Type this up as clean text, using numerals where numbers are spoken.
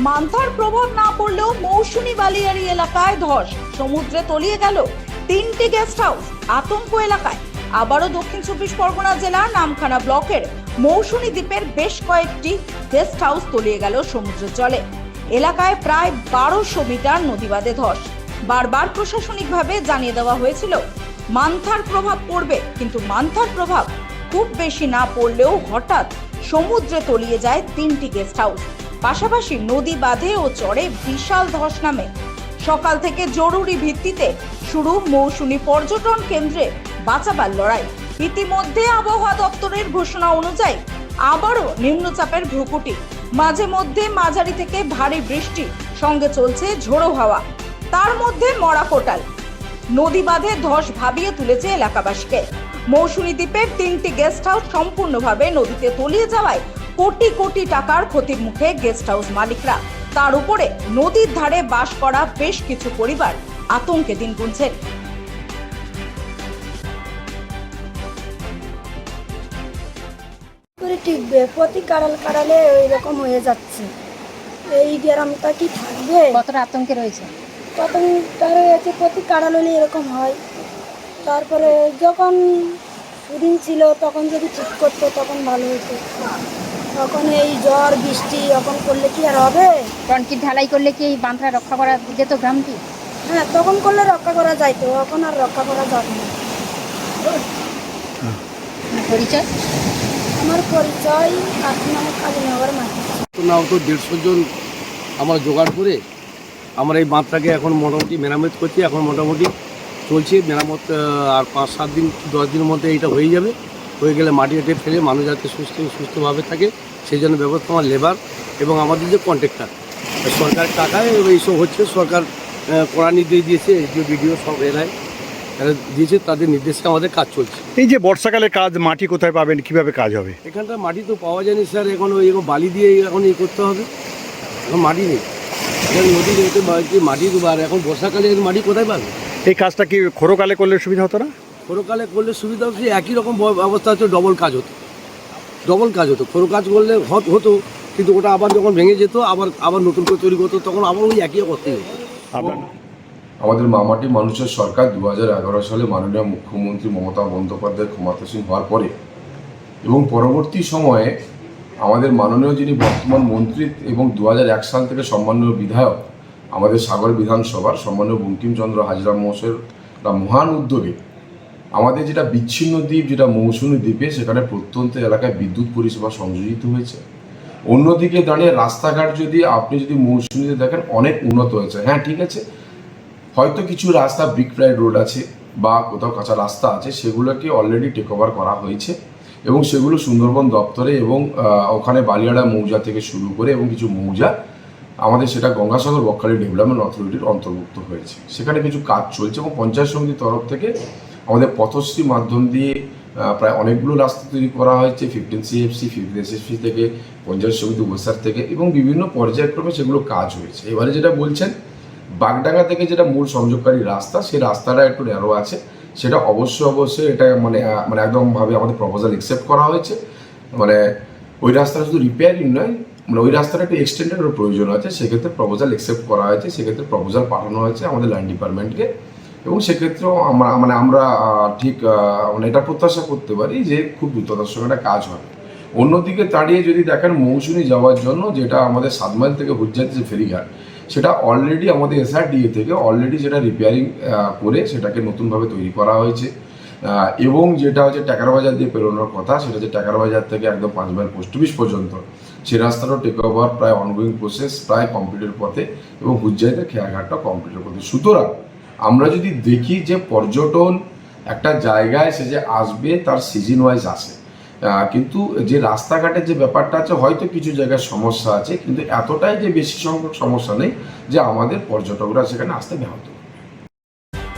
মান্থার প্রভাব না পড়লেও মৌসুমী বালিয়াড়ি এলাকায় ধস, সমুদ্রে তলিয়ে গেল 3টি গেস্ট হাউস, আতঙ্ক এলাকায়। আবারও দক্ষিণ 24 পরগনা জেলার নামখানা ব্লকের মৌসুমী দ্বীপের বেশ কয়েকটি গেস্ট হাউস তলিয়ে গেল সমুদ্রের জলে। এলাকায় প্রায় 1200 মিটার নদী বাঁধে ধস। বারবার প্রশাসনিকভাবে জানিয়ে দেওয়া হয়েছিল মান্থার প্রভাব পড়বে, কিন্তু মান্থার প্রভাব খুব বেশি না পড়লেও হঠাৎ সমুদ্রে তলিয়ে যায় 3টি গেস্ট হাউস। পাশাপাশি নদী বাঁধে ও চরে বিশাল ধস নামে। সকাল থেকে জরুরি ভিত্তিতে শুরু মৌসুমী পর্যটন কেন্দ্রে বাঁচাবার লড়াই। ইতিমধ্যে আবহাওয়া দপ্তরের ঘোষণা অনুযায়ী আবারও নিম্নচাপের ভ্রুকুটি, মাঝে মধ্যে মাঝারি থেকে ভারী বৃষ্টি, সঙ্গে চলছে ঝোড়ো হাওয়া। তার মধ্যে মরা কোটাল নদী বাঁধে ধস ভাবিয়ে তুলেছে এলাকাবাসীকে। মৌসুমী দ্বীপের 3টি গেস্ট হাউস সম্পূর্ণভাবে নদীতে তলিয়ে যাওয়ায় কোটি কোটি টাকার ক্ষতির মুখে গেস্ট হাউস মালিকরা। তার উপরে নদীর ধারে বাস করা বেশ কিছু পরিবার আতঙ্কে দিন গুনছেন। টিকবে, প্রতি কাড়ালে ওই রকম হয়ে যাচ্ছে। এই গ্রামটা কি থাকবে? কতটা আতঙ্কে রয়েছে? কতটা রয়েছে, প্রতি কাড়াল হলে এরকম হয়। তারপরে যখন দুদিন ছিল তখন যদি ঠিক করতো তখন ভালো হতো। তখন এই ঝড় বৃষ্টি এখন করলে কি আর হবে? কনক্রিট ঢালাই করলে কি এই বাঁধটা রক্ষা করা যেত গ্রামটি? হ্যাঁ, তখন করলে রক্ষা করা যাইতো, এখন আর রক্ষা করা যাবে না। পরিচয়? আমার পরিচয় কালীনগর মাটি। নাও তো 150 জন আমরা জোগাড় করে আমরা এই বাঁধটাকে এখন মোটামুটি মেরামত করছি। এখন মোটামুটি চলছে মেরামত। আর 5-7 দিন 10 দিনের মধ্যে এইটা হয়ে যাবে। হয়ে গেলে মাটি আটে ফেলে মানুষ যাতে সুস্থভাবে থাকে সেই জন্য ব্যবস্থা আমার লেবার এবং আমাদের যে কন্ট্রাক্টর, সরকারের টাকায় এইসব হচ্ছে। সরকার কড়া নির্দেশ দিয়েছে, যে ভিডিও সব এরা দিয়েছে, তাদের নির্দেশে আমাদের কাজ চলছে। এই যে বর্ষাকালে কাজ, মাটি কোথায় পাবেন, কিভাবে কাজ হবে? এখানটা মাটি তো পাওয়া যায়নি স্যার, এখন ওই বালি দিয়ে এখন করতে হবে। এখন মাটি নেই, এখন নদী যেতে মাটি দেবো। আর এখন বর্ষাকালে মাটি কোথায় পাবে? এই কাজটা কি খরকালে করলে সুবিধা হতো না? খরকালে করলে সুবিধা হচ্ছে, একই রকম অবস্থা হচ্ছে, ডবল কাজ হতো। খরো কাজ করলে হতো, কিন্তু ওটা আবার যখন ভেঙে যেত আবার নতুন করে তৈরি করতো, তখন আবার ওই একই করতেই হতো। আমাদের মামাটি মানুষের সরকার 2011 সালে মাননীয় মুখ্যমন্ত্রী মমতা বন্দ্যোপাধ্যায় ক্ষমতাসীন হওয়ার পরে এবং পরবর্তী সময়ে আমাদের মাননীয় যিনি বর্তমান মন্ত্রী এবং 2001 সাল থেকে সম্মানীয় বিধায়ক আমাদের সাগর বিধানসভার সম্মানীয় বঙ্কিমচন্দ্র হাজরা মহাশয়ের মহান উদ্যোগে আমাদের যেটা বিচ্ছিন্ন দ্বীপ, যেটা মৌসুমী দ্বীপে, সেখানে প্রত্যন্ত এলাকায় বিদ্যুৎ পরিষেবা সংযোজিত হয়েছে। অন্যদিকে দাঁড়িয়ে রাস্তাঘাট আপনি যদি মৌসুমীতে দেখেন অনেক উন্নত হয়েছে। হ্যাঁ, ঠিক আছে, হয়তো কিছু রাস্তা ব্রিক ফ্রাইড রোড আছে বা কোথাও কাঁচা রাস্তা আছে, সেগুলোকে অলরেডি টেক ওভার করা হয়েছে এবং সেগুলো সুন্দরবন দপ্তরে এবং ওখানে বালিয়াড়া মৌজা থেকে শুরু করে এবং কিছু মৌজা আমাদের সেটা গঙ্গাসাগর বকখালি ডেভেলপমেন্ট অথরিটির অন্তর্ভুক্ত হয়েছে। সেখানে কিছু কাজ চলছে এবং পঞ্চায়েত সমিতির তরফ থেকে আমাদের পথশ্রী মাধ্যম দিয়ে প্রায় অনেকগুলো রাস্তা তৈরি করা হয়েছে। 15 CFC 15 SSC থেকে, পঞ্চায়েত সমিতি ওয়েসার থেকে এবং বিভিন্ন পর্যায়ক্রমে সেগুলো কাজ হয়েছে। এবারে যেটা বলছেন বাগডাঙ্গা থেকে যেটা মূল সংযোগকারী রাস্তা, সেই রাস্তাটা একটু ন্যারো আছে, সেটা অবশ্যই এটা মানে একদমভাবে আমাদের প্রপোজাল অ্যাকসেপ্ট করা হয়েছে। মানে ওই রাস্তাটা শুধু রিপেয়ারিং নয়, মানে ওই রাস্তাটা একটু এক্সটেন্ডেডের প্রয়োজন আছে, সেক্ষেত্রে প্রপোজাল অ্যাকসেপ্ট করা হয়েছে। সেক্ষেত্রে প্রপোজাল পাঠানো হয়েছে আমাদের লাইন ডিপার্টমেন্টকে এবং সেক্ষেত্রেও আমরা ঠিক এটা প্রত্যাশা করতে পারি যে খুব দ্রুততার সঙ্গে একটা কাজ হবে। অন্যদিকে দাঁড়িয়ে যদি দেখেন মৌসুমী যাওয়ার জন্য যেটা আমাদের 7 মাইল থেকে হুজ্জাতে যে ফেরিঘাট, সেটা অলরেডি আমাদের SRDA থেকে অলরেডি সেটা রিপেয়ারিং করে সেটাকে নতুনভাবে তৈরি করা হয়েছে। এবং যেটা হচ্ছে টাকার বাজার দিয়ে পেরোনোর কথা, সেটা হচ্ছে টাকার বাজার থেকে একদম 5 মাইল পোস্ট অফিস পর্যন্ত সেই রাস্তাটাও টেক ওভার প্রায় অনগোয়িং প্রসেস, প্রায় কমপ্লিটের পথে এবং হুজ্জাইতে খেয়াঘাটটা কমপ্লিটের পথে। সুতরাং আমরা যদি দেখি যে পর্যটন একটা জায়গায় সে যে আসবে তার সিজন ওয়াইজ আসে, কিন্তু যে রাস্তাঘাটের যে ব্যাপারটা আছে হয়তো কিছু জায়গায় সমস্যা আছে, কিন্তু এতটাই যে বেশি সংখ্যক সমস্যা নেই যে আমাদের পর্যটকরা সেখানে আসতে ব্যাহত।